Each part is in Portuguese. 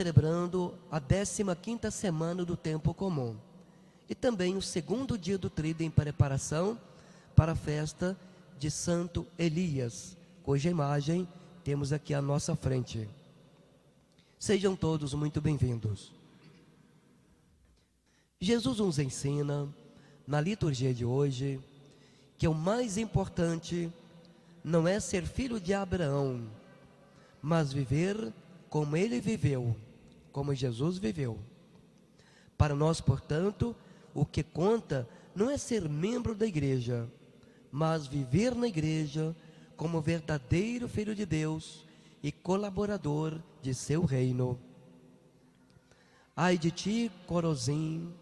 celebrando a 15ª semana do tempo comum e também o segundo dia do Tríduo em preparação para a festa de Santo Elias, cuja imagem temos aqui à nossa frente. Sejam todos muito bem-vindos. Jesus nos ensina na liturgia de hoje que o mais importante não é ser filho de Abraão, mas viver como ele viveu, como Jesus viveu. Para nós, portanto, o que conta não é ser membro da igreja, mas viver na igreja como verdadeiro filho de Deus e colaborador de seu reino. Ai de ti, Corazim,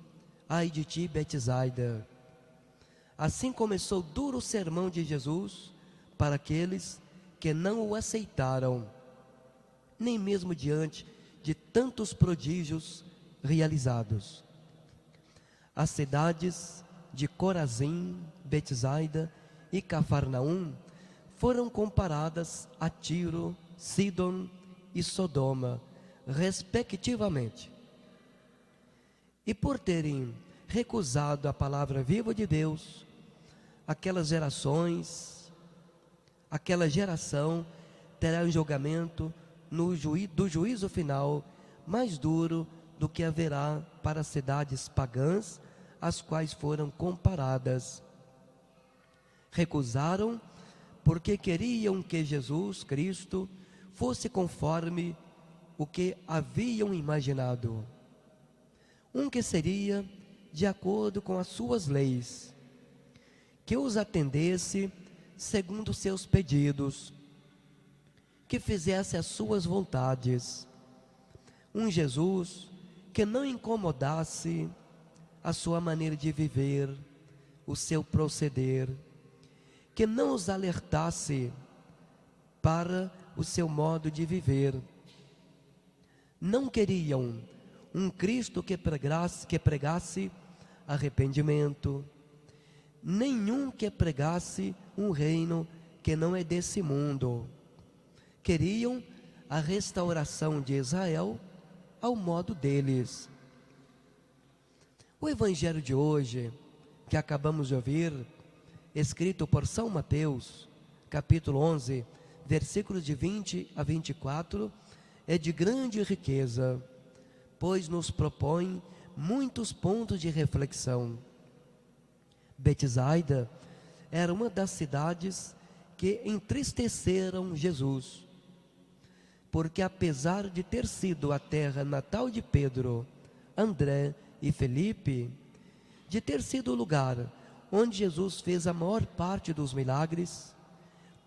ai de ti, Betsaida. Assim começou o duro sermão de Jesus para aqueles que não o aceitaram, nem mesmo diante de tantos prodígios realizados. As cidades de Corazim, Betsaida e Cafarnaum foram comparadas a Tiro, Sidom e Sodoma, respectivamente. E por terem recusado a palavra viva de Deus, aquela geração terá um julgamento do juízo final mais duro do que haverá para as cidades pagãs, as quais foram comparadas. Recusaram porque queriam que Jesus Cristo fosse conforme o que haviam imaginado, um que seria de acordo com as suas leis, que os atendesse segundo seus pedidos, que fizesse as suas vontades, um Jesus que não incomodasse a sua maneira de viver, o seu proceder, que não os alertasse para o seu modo de viver. Não queriam um Cristo que pregasse arrependimento, nenhum que pregasse um reino que não é desse mundo. Queriam a restauração de Israel ao modo deles. O evangelho de hoje, que acabamos de ouvir, escrito por São Mateus, capítulo 11, versículos de 20 a 24, é de grande riqueza, pois nos propõe muitos pontos de reflexão. Betsaida era uma das cidades que entristeceram Jesus, porque apesar de ter sido a terra natal de Pedro, André e Felipe, de ter sido o lugar onde Jesus fez a maior parte dos milagres,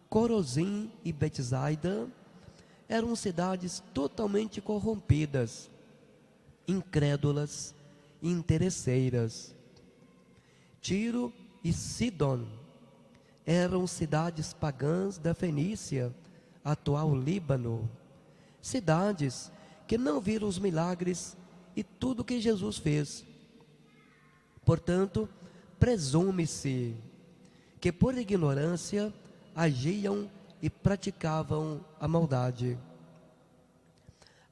Corazim e Betsaida eram cidades totalmente corrompidas, incrédulas e interesseiras. Tiro e Sidom eram cidades pagãs da Fenícia, atual Líbano, cidades que não viram os milagres e tudo que Jesus fez. Portanto, presume-se que por ignorância agiam e praticavam a maldade.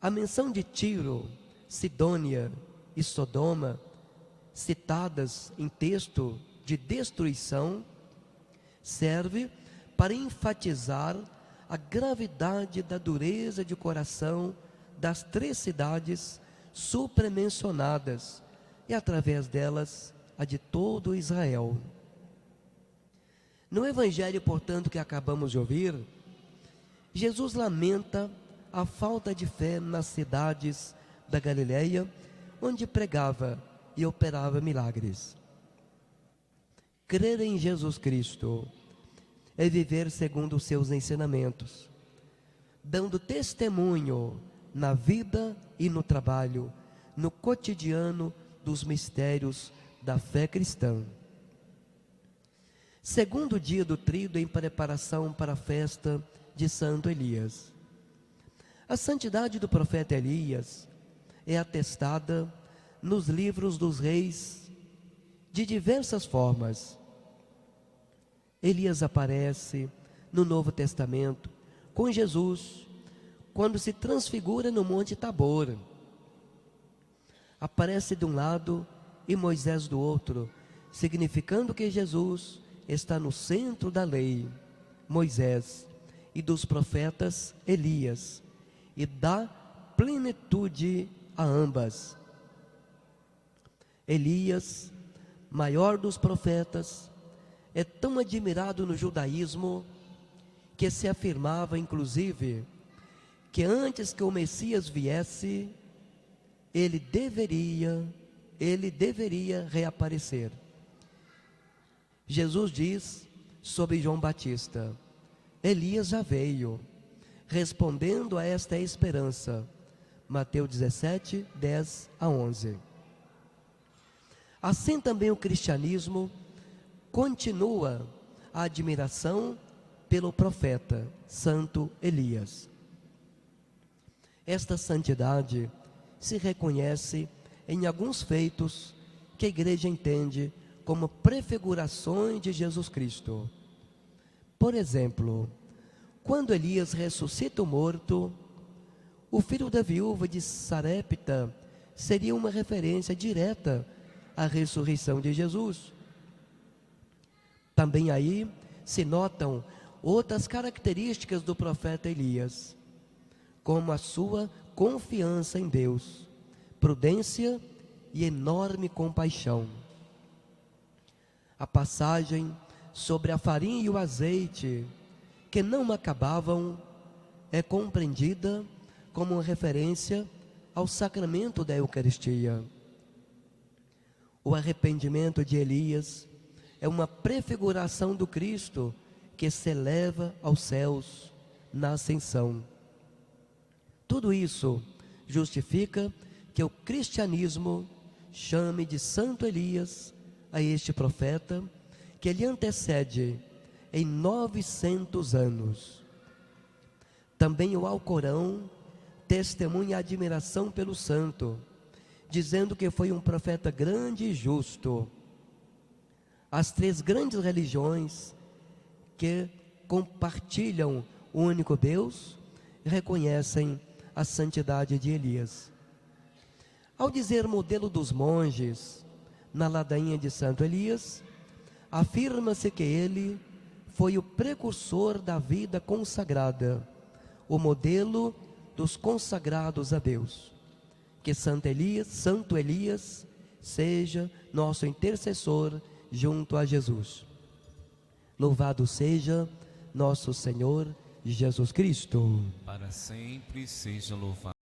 A menção de Tiro, Sidônia e Sodoma, citadas em texto de destruição, serve para enfatizar a gravidade da dureza de coração das três cidades supramencionadas e através delas a de todo Israel. No evangelho, portanto, que acabamos de ouvir, Jesus lamenta a falta de fé nas cidades da Galileia, onde pregava e operava milagres. Crer em Jesus Cristo é viver segundo os seus ensinamentos, dando testemunho na vida e no trabalho, no cotidiano dos mistérios da fé cristã. Segundo dia do Tríduo em preparação para a festa de Santo Elias. A santidade do profeta Elias é atestada nos livros dos reis de diversas formas. Elias aparece no Novo Testamento com Jesus quando se transfigura no Monte Tabor, aparece de um lado e Moisés do outro, significando que Jesus está no centro da lei, Moisés, e dos profetas, Elias, e dá plenitude a ambas. Elias, maior dos profetas, é tão admirado no judaísmo que se afirmava, inclusive, que antes que o Messias viesse, ele deveria reaparecer. Jesus diz sobre João Batista: Elias já veio, respondendo a esta esperança. Mateus 17, 10 a 11. Assim também o cristianismo continua a admiração pelo profeta Santo Elias. Esta santidade se reconhece em alguns feitos que a igreja entende como prefigurações de Jesus Cristo. Por exemplo, quando Elias ressuscita o morto, o filho da viúva de Sarepta seria uma referência direta à ressurreição de Jesus. Também aí se notam outras características do profeta Elias, como a sua confiança em Deus, prudência e enorme compaixão. A passagem sobre a farinha e o azeite, que não acabavam, é compreendida como uma referência ao sacramento da Eucaristia. O arrependimento de Elias é uma prefiguração do Cristo que se eleva aos céus na ascensão. Tudo isso justifica que o cristianismo chame de Santo Elias a este profeta, que lhe antecede em 900 anos. Também o Alcorão testemunha a admiração pelo santo, dizendo que foi um profeta grande e justo. As três grandes religiões que compartilham o único Deus reconhecem a santidade de Elias. Ao dizer modelo dos monges na ladainha de Santo Elias, afirma-se que ele foi o precursor da vida consagrada, o modelo dos consagrados a Deus. Que Santo Elias seja nosso intercessor junto a Jesus. Louvado seja nosso Senhor Jesus Cristo. Para sempre seja louvado.